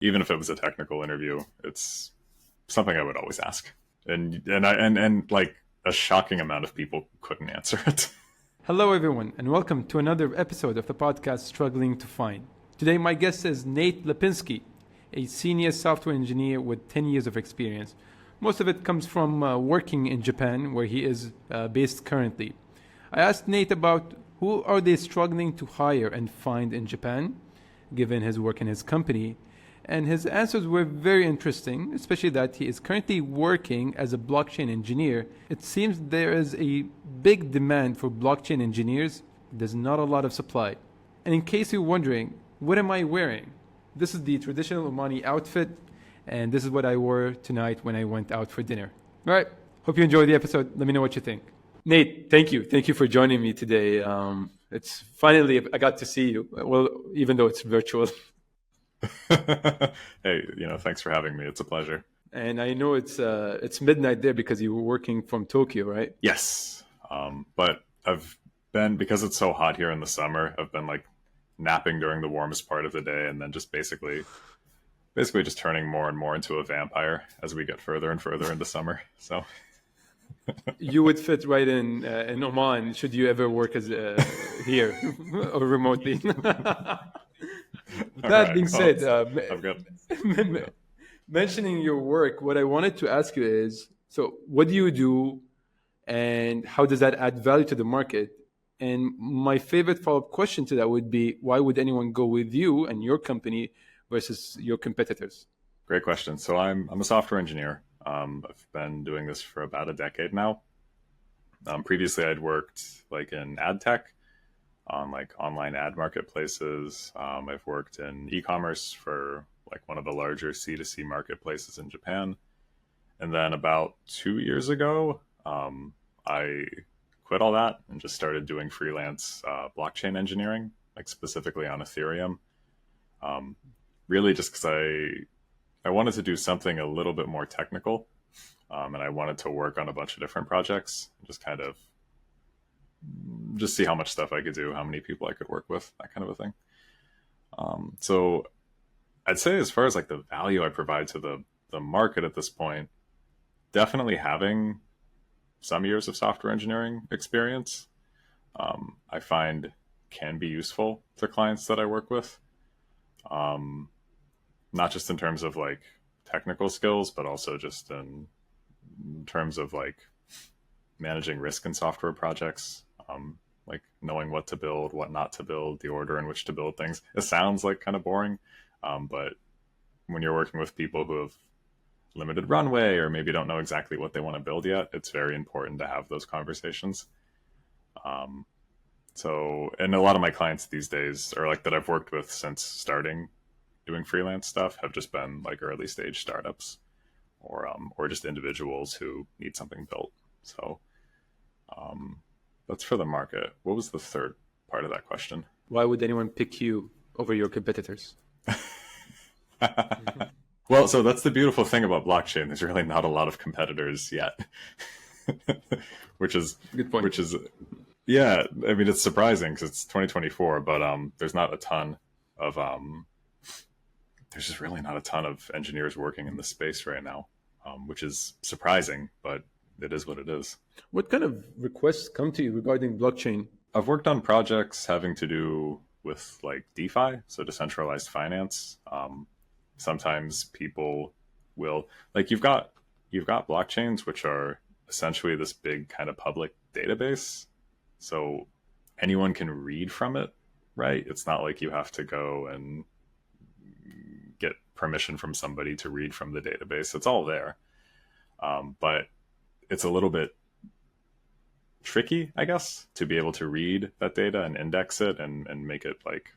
Even if it was a technical interview, it's something I would always ask. And like a shocking amount of people couldn't answer it. Hello, everyone, and welcome to another episode of the podcast Struggling to Find. Today, my guest is Nate Lapinski, a senior software engineer with 10 years of experience. Most of it comes from working in Japan, where he is based currently. I asked Nate about who are they struggling to hire and find in Japan, given his work in his company, and his answers were very interesting, especially that he is currently working as a blockchain engineer. It seems there is a big demand for blockchain engineers. There's not a lot of supply. And in case you're wondering, what am I wearing? This is the traditional Omani outfit, and this is what I wore tonight when I went out for dinner. All right, hope you enjoyed the episode. Let me know what you think. Nate, thank you. Thank you for joining me today. It's finally, I got to see you, well, even though it's virtual. Hey, thanks for having me. It's a pleasure. And I know it's midnight there because you were working from Tokyo, right? Yes. But because it's so hot here in the summer, I've been like napping during the warmest part of the day and then just basically just turning more and more into a vampire as we get further and further into summer. So you would fit right in Oman should you ever work as here or remotely. That being said, I've got mentioning your work, what I wanted to ask you is, so what do you do and how does that add value to the market? And my favorite follow-up question to that would be, why would anyone go with you and your company versus your competitors? Great question. So I'm a software engineer. I've been doing this for about a decade now. Previously, I'd worked like in ad tech on like online ad marketplaces. I've worked in e-commerce for like one of the larger C2C marketplaces in Japan. And then about 2 years ago, I quit all that and just started doing freelance blockchain engineering, like specifically on Ethereum. Really just because I wanted to do something a little bit more technical. And I wanted to work on a bunch of different projects, just kind of just see how much stuff I could do, how many people I could work with, that kind of a thing. So I'd say as far as like the value I provide to the market at this point, definitely having some years of software engineering experience, I find can be useful to clients that I work with. Not just in terms of like technical skills, but also just in terms of like managing risk in software projects, like knowing what to build, what not to build, the order in which to build things. It sounds like kind of boring, but when you're working with people who have limited runway or maybe don't know exactly what they want to build yet, it's very important to have those conversations. And a lot of my clients these days, or like that I've worked with since starting doing freelance stuff, have just been like early stage startups or just individuals who need something built. So that's for the market. What was the third part of that question? Why would anyone pick you over your competitors? Well, so that's the beautiful thing about blockchain. There's really not a lot of competitors yet, which is good point. Which is, yeah. I mean, it's surprising because it's 2024, but there's not a ton of there's just really not a ton of engineers working in this space right now, which is surprising, but it is what it is. What kind of requests come to you regarding blockchain? I've worked on projects having to do with like DeFi, so decentralized finance. Sometimes people will like you've got blockchains which are essentially this big kind of public database, so anyone can read from it, right? It's not like you have to go and get permission from somebody to read from the database. It's all there, but it's a little bit tricky, I guess, to be able to read that data and index it and make it like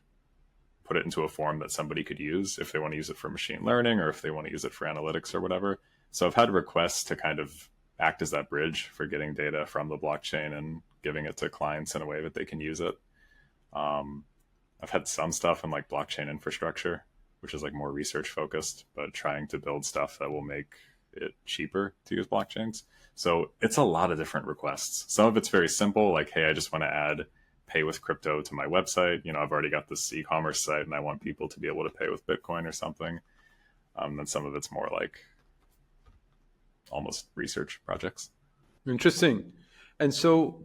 put it into a form that somebody could use if they want to use it for machine learning or if they want to use it for analytics or whatever. So I've had requests to kind of act as that bridge for getting data from the blockchain and giving it to clients in a way that they can use it. I've had some stuff in like blockchain infrastructure, which is like more research focused, but trying to build stuff that will make it cheaper to use blockchains. So it's a lot of different requests. Some of it's very simple, like, hey, I just want to add pay with crypto to my website. I've already got this e-commerce site and I want people to be able to pay with Bitcoin or something. Then some of it's more like almost research projects. Interesting. And so,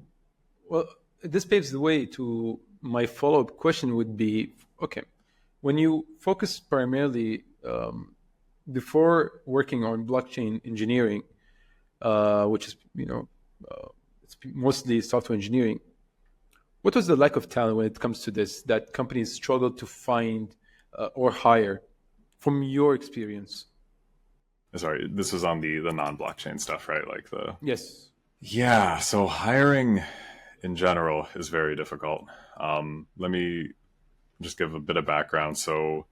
well, this paves the way to my follow-up question would be, okay, when you focus primarily before working on blockchain engineering, which is, it's mostly software engineering, what was the lack of talent when it comes to this that companies struggle to find or hire from your experience? Sorry, this was on the non-blockchain stuff, right? Like Yes. yeah. So hiring in general is very difficult. Let me just give a bit of background. So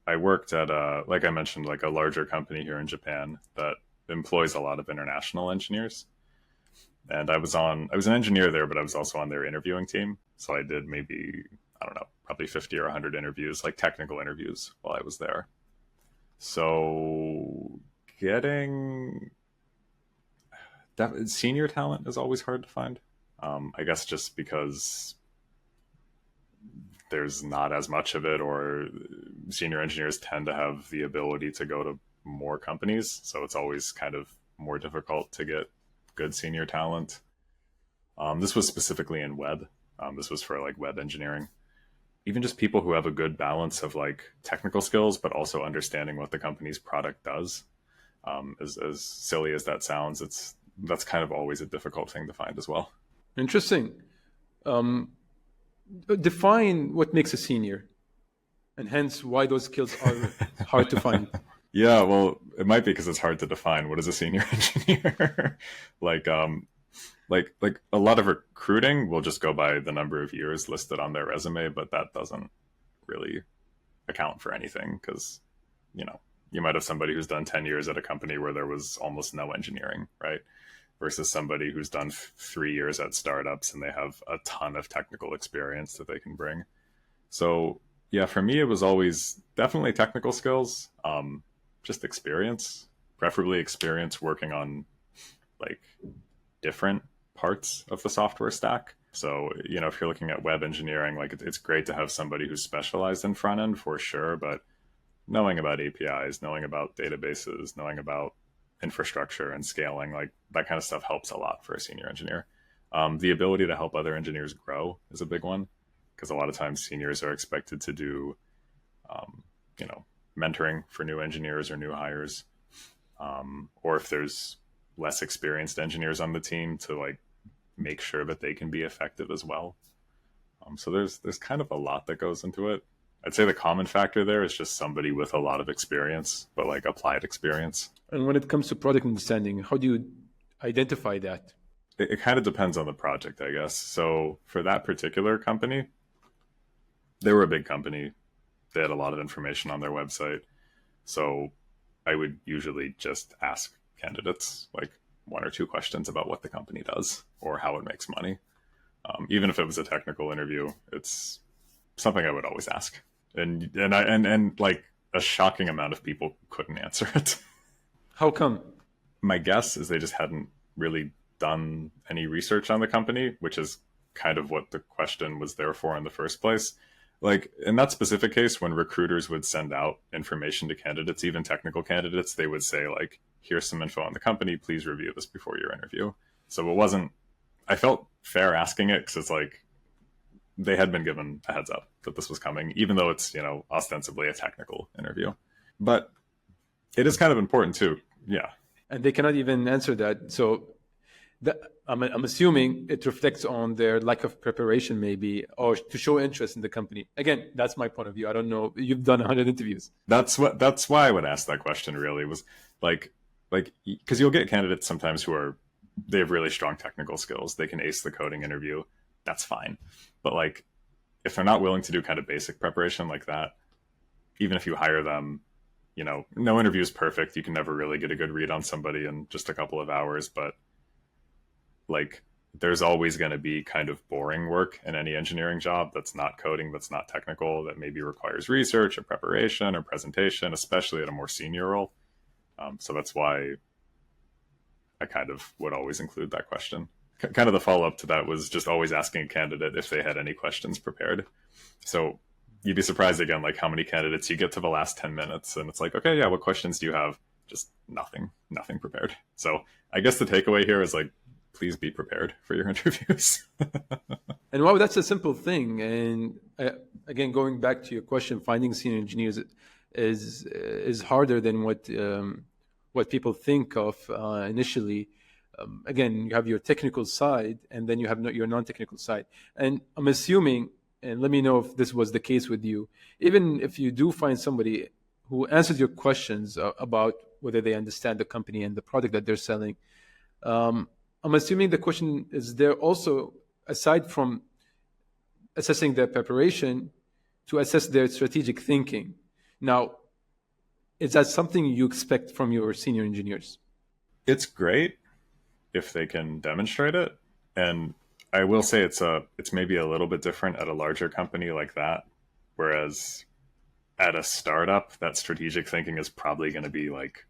I worked at like I mentioned, like a larger company here in Japan that employs a lot of international engineers. And I was an engineer there, but I was also on their interviewing team. So I did maybe, I don't know, probably 50 or 100 interviews, like technical interviews while I was there. So getting senior talent is always hard to find. I guess just because there's not as much of it, or senior engineers tend to have the ability to go to more companies. So it's always kind of more difficult to get good senior talent. This was specifically in web. This was for like web engineering. Even just people who have a good balance of like technical skills, but also understanding what the company's product does. As silly as that sounds, that's kind of always a difficult thing to find as well. Interesting. Um, Define what makes a senior, and hence why those skills are hard to find. Yeah, well, it might be because it's hard to define what is a senior engineer. like, like a lot of recruiting will just go by the number of years listed on their resume, but that doesn't really account for anything because, you might have somebody who's done 10 years at a company where there was almost no engineering, right? Versus somebody who's done 3 years at startups and they have a ton of technical experience that they can bring. So yeah, for me, it was always definitely technical skills, just experience, preferably experience working on like different parts of the software stack. So, if you're looking at web engineering, like it's great to have somebody who's specialized in front end for sure, but knowing about APIs, knowing about databases, knowing about infrastructure and scaling, like that kind of stuff helps a lot for a senior engineer. The ability to help other engineers grow is a big one because a lot of times seniors are expected to do, um, mentoring for new engineers or new hires, or if there's less experienced engineers on the team to like make sure that they can be effective as well. So there's kind of a lot that goes into it. I'd say the common factor there is just somebody with a lot of experience, but like applied experience. And when it comes to product understanding, how do you identify that? It kind of depends on the project, I guess. So for that particular company, they were a big company. They had a lot of information on their website. So I would usually just ask candidates like one or two questions about what the company does or how it makes money. Even if it was a technical interview, it's something I would always ask. And like a shocking amount of people couldn't answer it. How come? My guess is they just hadn't really done any research on the company, which is kind of what the question was there for in the first place. Like in that specific case, when recruiters would send out information to candidates, even technical candidates, they would say like, here's some info on the company, please review this before your interview. So it wasn't, I felt fair asking it because it's like they had been given a heads up that this was coming, even though it's, ostensibly a technical interview. But it is kind of important too. Yeah. And they cannot even answer that. So I'm assuming it reflects on their lack of preparation, maybe, or to show interest in the company. Again, that's my point of view. I don't know. You've done 100 interviews. That's why I would ask that question. Really, was like because you'll get candidates sometimes they have really strong technical skills. They can ace the coding interview. That's fine. But like, if they're not willing to do kind of basic preparation like that, even if you hire them, no interview is perfect. You can never really get a good read on somebody in just a couple of hours, but like there's always going to be kind of boring work in any engineering job that's not coding, that's not technical, that maybe requires research or preparation or presentation, especially at a more senior role. So that's why I kind of would always include that question. Kind of the follow-up to that was just always asking a candidate if they had any questions prepared. So you'd be surprised again, like how many candidates you get to the last 10 minutes and it's like, okay, yeah, what questions do you have? Just nothing prepared. So I guess the takeaway here is like, please be prepared for your interviews. And wow, that's a simple thing. And again, going back to your question, finding senior engineers is harder than what people think of initially. Again, you have your technical side, and then you have your non-technical side. And I'm assuming, and let me know if this was the case with you, even if you do find somebody who answers your questions about whether they understand the company and the product that they're selling, I'm assuming the question is there also, aside from assessing their preparation, to assess their strategic thinking. Now, is that something you expect from your senior engineers? It's great if they can demonstrate it. And I will say it's maybe a little bit different at a larger company like that. Whereas at a startup, that strategic thinking is probably going to be like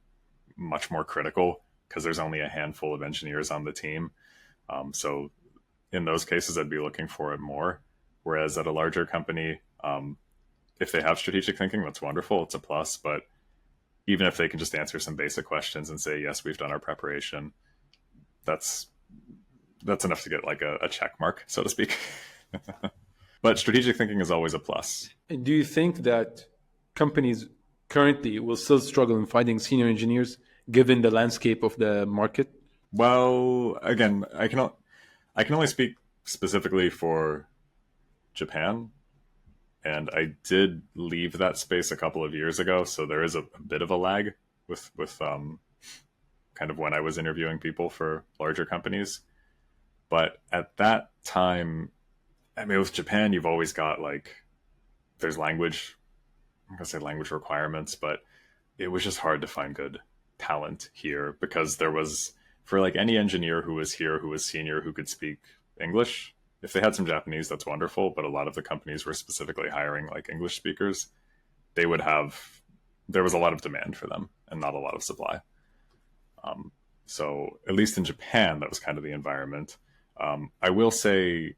much more critical because there's only a handful of engineers on the team. So in those cases, I'd be looking for it more. Whereas at a larger company, if they have strategic thinking, that's wonderful. It's a plus. But even if they can just answer some basic questions and say, yes, we've done our preparation, that's enough to get like a check mark, so to speak. But strategic thinking is always a plus. And do you think that companies currently will still struggle in finding senior engineers given the landscape of the market? Well, again, I can only speak specifically for Japan, and I did leave that space a couple of years ago, so there is a bit of a lag with kind of when I was interviewing people for larger companies. But at that time, I mean, with Japan, you've always got like, there's language, I'm gonna say language requirements, but it was just hard to find good talent here because there was, for like any engineer who was here, who was senior, who could speak English, if they had some Japanese, that's wonderful. But a lot of the companies were specifically hiring like English speakers. There was a lot of demand for them and not a lot of supply. So at least in Japan, that was kind of the environment. I will say,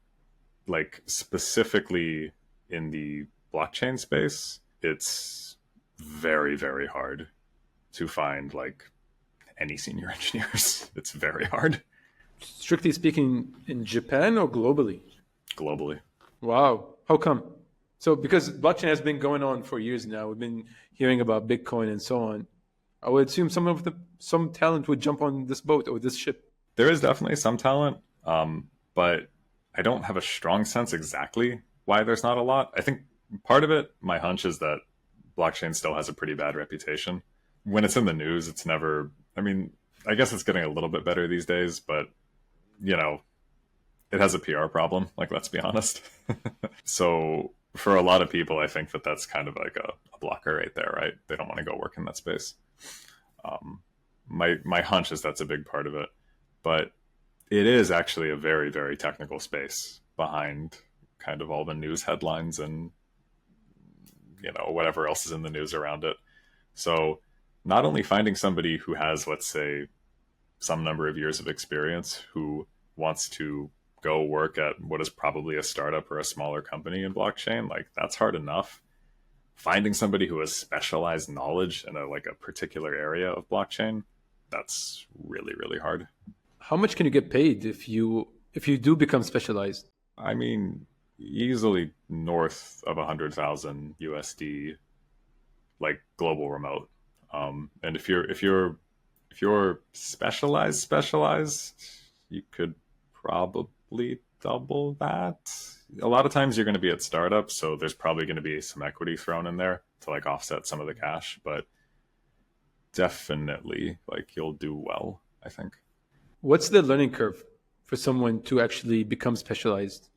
like specifically in the blockchain space, it's very, very hard to find like any senior engineers. It's very hard. Strictly speaking, in Japan or globally? Globally. Wow. How come? So because blockchain has been going on for years now, we've been hearing about Bitcoin and so on. I would assume some talent would jump on this boat or this ship. There is definitely some talent, but I don't have a strong sense exactly why there's not a lot. I think part of it, my hunch, is that blockchain still has a pretty bad reputation. When it's in the news, it's never, I mean, I guess it's getting a little bit better these days, but it has a PR problem, like, let's be honest. So for a lot of people, I think that that's kind of like a blocker right there, right? They don't want to go work in that space. My hunch is that's a big part of it, but it is actually a very, very technical space behind kind of all the news headlines and whatever else is in the news around it. So not only finding somebody who has, let's say, some number of years of experience who wants to go work at what is probably a startup or a smaller company in blockchain, like that's hard enough. Finding somebody who has specialized knowledge in a particular area of blockchain, that's really, really hard. How much can you get paid if you do become specialized? I mean, easily north of 100,000 USD, like global remote. And if you're specialized, you could probably double that. A lot of times you're going to be at startups, so there's probably going to be some equity thrown in there to like offset some of the cash, but definitely like you'll do well, I think. What's the learning curve for someone to actually become specialized?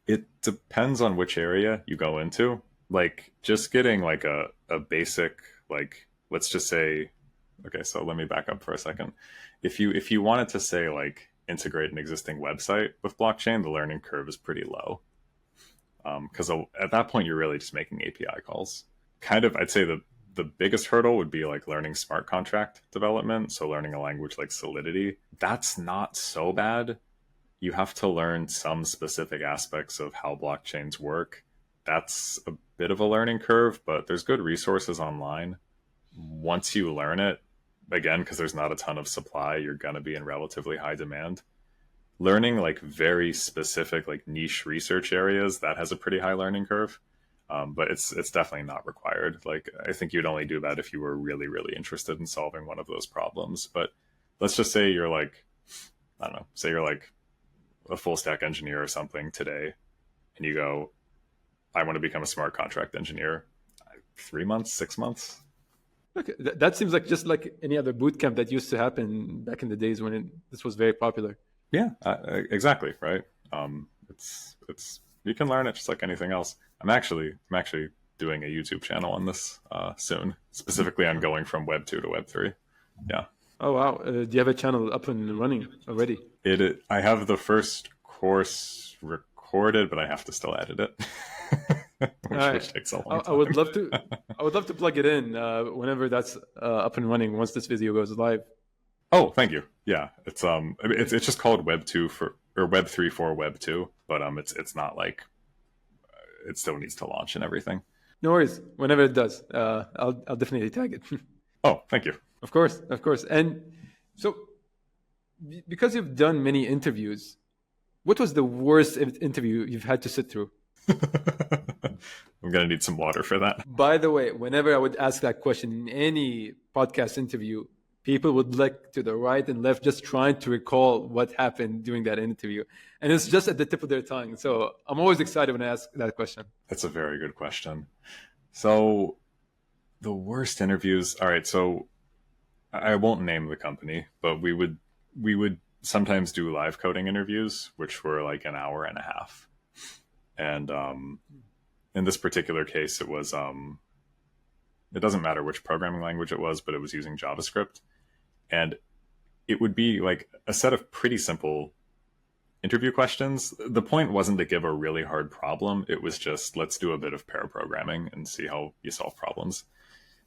It depends on which area you go into. Like just getting like a basic, like, let's just say, okay, so let me back up for a second. If you wanted to say like integrate an existing website with blockchain, the learning curve is pretty low. Because at that point, you're really just making API calls. Kind of, I'd say the biggest hurdle would be like learning smart contract development. So learning a language like Solidity. That's not so bad. You have to learn some specific aspects of how blockchains work. that's a bit of a learning curve, but there's good resources online. Once you learn it, again, because there's not a ton of supply, you're going to be in relatively high demand. Learning like very specific, like niche research areas, that has a pretty high learning curve. But it's definitely not required. Like, I think you'd only do that if you were really, really interested in solving one of those problems. But let's just say you're like, I don't know, say you're like a full stack engineer or something today, and you go, I want to become a smart contract engineer. 3 months, 6 months. Okay, that seems like just like any other boot camp that used to happen back in the days when this was very popular. Yeah, exactly. Right. It's you can learn it just like anything else. I'm actually doing a YouTube channel on this soon, specifically on going from Web 2 to Web 3. Yeah. Oh wow! Do you have a channel up and running already? I have the first course recorded, but I have to still edit it, which takes a long time. I would love to. I would love to plug it in whenever that's up and running. Once this video goes live. Oh, thank you. Yeah, it's just called Web 2 or Web 3 for Web 2, but it's not like it still needs to launch and everything. No worries. Whenever it does, I'll definitely tag it. Oh, thank you. Of course. And so, because you've done many interviews, what was the worst interview you've had to sit through? I'm gonna need some water for that. By the way, whenever I would ask that question in any podcast interview, people would look to the right and left, just trying to recall what happened during that interview. And it's just at the tip of their tongue. So I'm always excited when I ask that question. That's a very good question. So the worst interviews. All right. So I won't name the company, but we would sometimes do live coding interviews, which were like an hour and a half. And in this particular case, it was it doesn't matter which programming language it was, but it was using JavaScript. And it would be like a set of pretty simple interview questions. The point wasn't to give a really hard problem. It was just, let's do a bit of pair programming and see how you solve problems.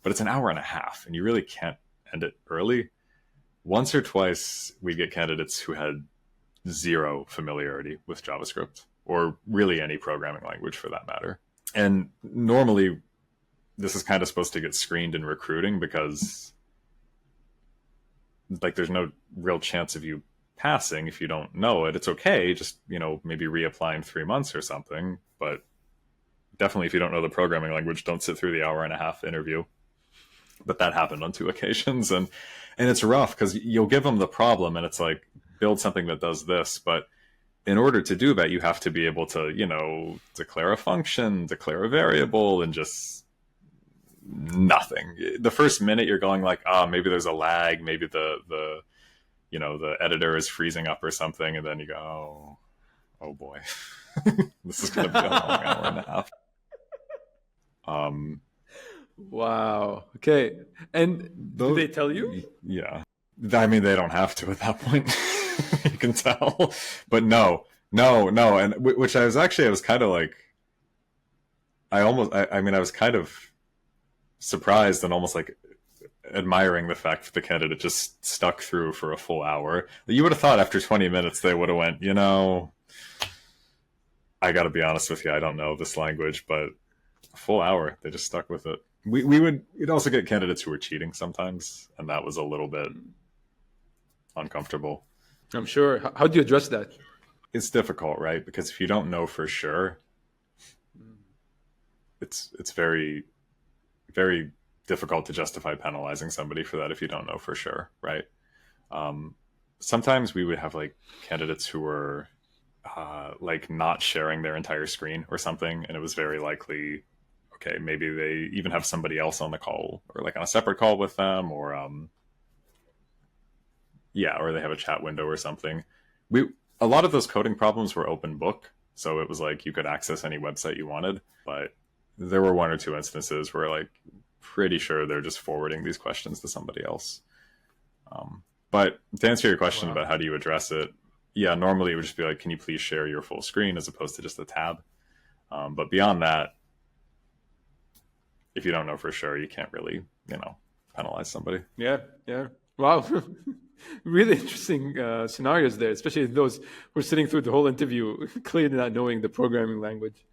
But it's an hour and a half, and you really can't end it early. Once or twice, we get candidates who had zero familiarity with JavaScript, or really any programming language for that matter. And normally, this is kind of supposed to get screened in recruiting because like there's no real chance of you passing if you don't know it. It's okay, just maybe reapply in 3 months or something. But definitely, if you don't know the programming language, don't sit through the hour and a half interview. But that happened on 2 occasions, and it's rough because you'll give them the problem, and it's like, build something that does this, but in order to do that, you have to be able to, declare a function, declare a variable, and just nothing. The first minute you're going like, maybe there's a lag, maybe the editor is freezing up or something, and then you go, oh boy, this is going to be a long hour and a half. Wow. Okay. And do they tell you? Yeah. I mean, they don't have to at that point. You can tell. But no. And which I was kind of like, I was kind of surprised and almost like admiring the fact that the candidate just stuck through for a full hour. You would have thought after 20 minutes they would have went, I got to be honest with you, I don't know this language, but a full hour, they just stuck with it. We'd also get candidates who were cheating sometimes, and that was a little bit uncomfortable. I'm sure. How do you address that? It's difficult, right? Because if you don't know for sure, it's very, very difficult to justify penalizing somebody for that if you don't know for sure, right? Sometimes we would have like candidates who were like not sharing their entire screen or something, and it was very likely, okay, maybe they even have somebody else on the call or like on a separate call with them, or or they have a chat window or something. A lot of those coding problems were open book, so it was like you could access any website you wanted, but there were 1 or 2 instances where like pretty sure they're just forwarding these questions to somebody else. But to answer your question about how do you address it, normally it would just be like, can you please share your full screen as opposed to just a tab? But beyond that, if you don't know for sure, you can't really, penalize somebody. Yeah. Wow. Really interesting scenarios there, especially those who are sitting through the whole interview, clearly not knowing the programming language.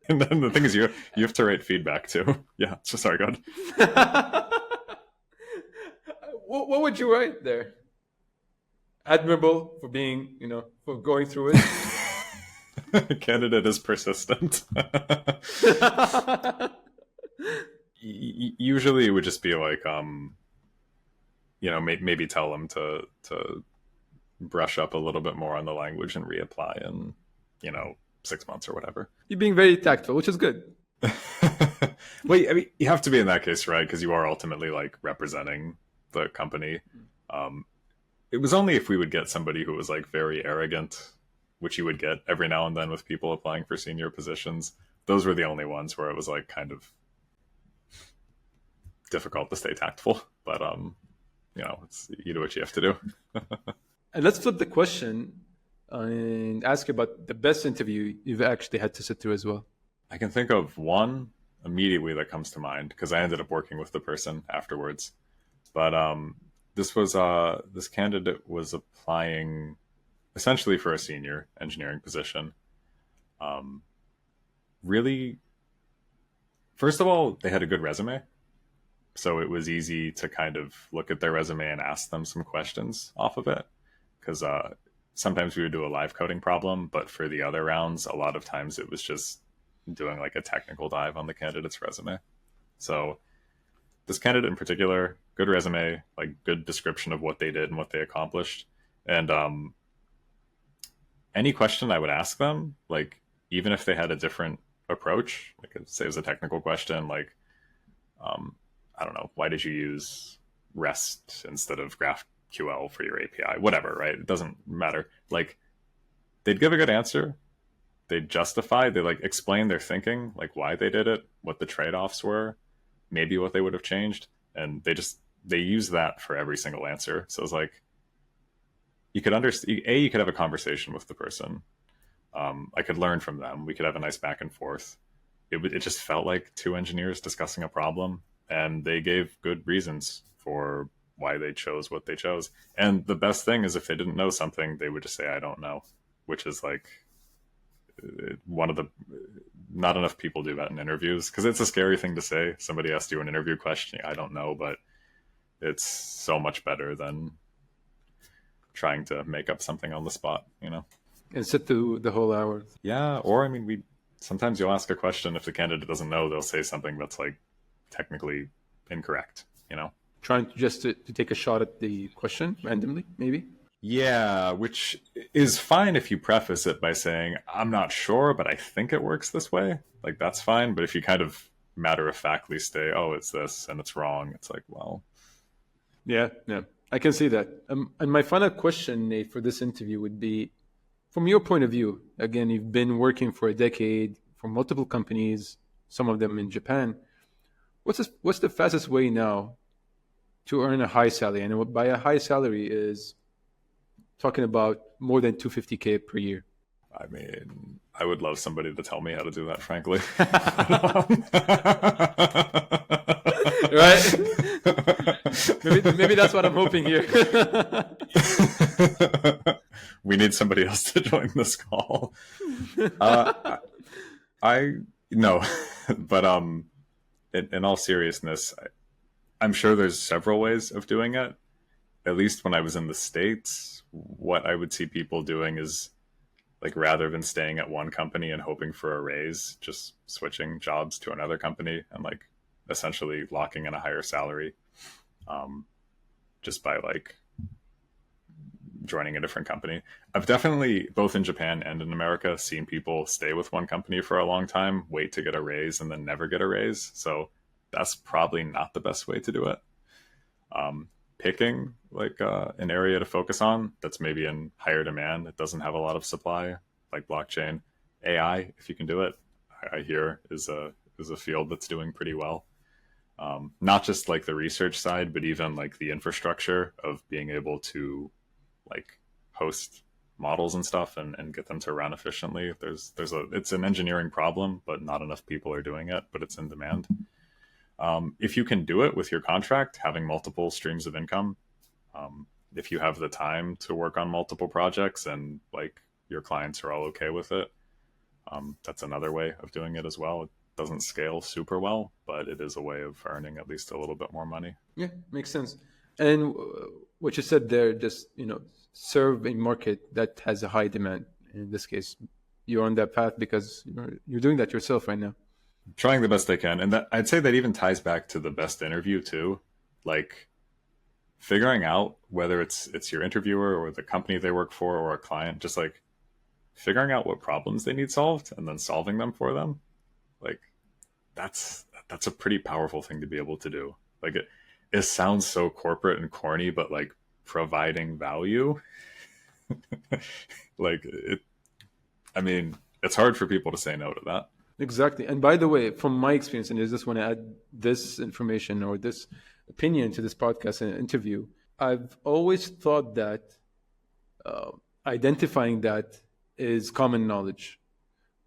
And then the thing is, you have to write feedback too. Yeah, so sorry, go What would you write there? Admirable for being, for going through it. ahead. Candidate is persistent. Usually, it would just be like, maybe tell them to brush up a little bit more on the language and reapply in, 6 months or whatever. You're being very tactful, which is good. Well, I mean, you have to be in that case, right? Because you are ultimately like representing the company. Um, it was only if we would get somebody who was like very arrogant, which you would get every now and then with people applying for senior positions. Those were the only ones where it was like kind of difficult to stay tactful. But you do what you have to do. And let's flip the question and ask you about the best interview you've actually had to sit through as well. I can think of one immediately that comes to mind because I ended up working with the person afterwards. But this candidate was applying essentially for a senior engineering position. Really, first of all, they had a good resume. So it was easy to kind of look at their resume and ask them some questions off of it. Because sometimes we would do a live coding problem, but for the other rounds, a lot of times it was just doing like a technical dive on the candidate's resume. So this candidate in particular, good resume, like good description of what they did and what they accomplished. And any question I would ask them, like even if they had a different approach, like say it was a technical question, like I don't know, why did you use REST instead of GraphQL for your API? Whatever, right? It doesn't matter. Like they'd give a good answer. They'd justify, they like explain their thinking, like why they did it, what the trade-offs were, maybe what they would have changed. And they use that for every single answer. So it's like, you could understand, you could have a conversation with the person. I could learn from them. We could have a nice back and forth. It just felt like two engineers discussing a problem, and they gave good reasons for why they chose what they chose. And the best thing is if they didn't know something, they would just say, I don't know, which is like one of the, not enough people do that in interviews because it's a scary thing to say. Somebody asks you an interview question, I don't know, but it's so much better than trying to make up something on the spot, And sit through the whole hour. Yeah, or I mean, sometimes you'll ask a question, if the candidate doesn't know, they'll say something that's like technically incorrect, Trying to take a shot at the question randomly, maybe? Yeah, which is fine if you preface it by saying, I'm not sure, but I think it works this way. Like, that's fine. But if you kind of matter-of-factly say, oh, it's this and it's wrong, it's like, well. Yeah. I can see that. And my final question, Nate, for this interview would be, from your point of view, again, you've been working for a decade for multiple companies, some of them in Japan. What's the fastest way now to earn a high salary? And by a high salary is talking about more than $250K per year. I mean, I would love somebody to tell me how to do that, frankly. Right? Maybe that's what I'm hoping here. We need somebody else to join this call. I no, but in all seriousness, I'm sure there's several ways of doing it. At least when I was in the States, what I would see people doing is, like, rather than staying at one company and hoping for a raise, just switching jobs to another company and like essentially locking in a higher salary, just by like joining a different company. I've definitely, both in Japan and in America, seen people stay with one company for a long time, wait to get a raise, and then never get a raise. So that's probably not the best way to do it. Picking like an area to focus on that's maybe in higher demand, that doesn't have a lot of supply, like blockchain. AI, if you can do it, I hear is a field that's doing pretty well. Not just like the research side, but even like the infrastructure of being able to like host models and stuff and get them to run efficiently. It's an engineering problem, but not enough people are doing it, but it's in demand. If you can do it with your contract, having multiple streams of income, if you have the time to work on multiple projects and like your clients are all okay with it, That's another way of doing it as well. It doesn't scale super well, but it is a way of earning at least a little bit more money. Yeah, makes sense. And what you said there, just serve a market that has a high demand. In this case, you're on that path because you're doing that yourself right now. Trying the best they can, and that I'd say that even ties back to the best interview too. Like figuring out whether it's your interviewer or the company they work for or a client, just like figuring out what problems they need solved and then solving them for them. Like that's a pretty powerful thing to be able to do. Like it sounds so corporate and corny, but like providing value, like it. I mean, it's hard for people to say no to that. Exactly. And by the way, from my experience, and I just want to add this information or this opinion to this podcast and interview, I've always thought that uh, identifying that is common knowledge.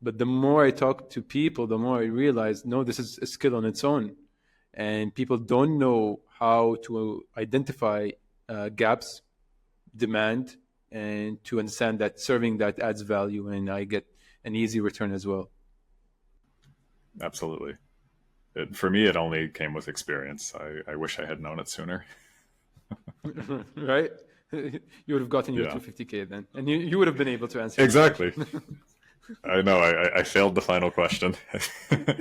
But the more I talk to people, the more I realize, no, this is a skill on its own. And people don't know how to identify gaps, demand, and to understand that serving that adds value and I get an easy return as well. Absolutely. For me, it only came with experience. I wish I had known it sooner. Right? You would have gotten your Yeah, 250K then, and you would have been able to answer that exactly. question. I know. I failed the final question.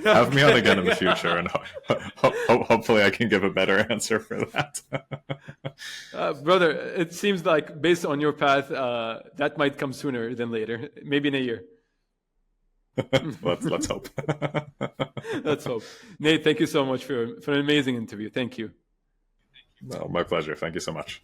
Have me on again in the future, and hopefully I can give a better answer for that. Brother, it seems like based on your path, that might come sooner than later, maybe in a year. Let's hope. Let's hope. Nate, thank you so much for an amazing interview. Thank you. No, my pleasure. Thank you so much.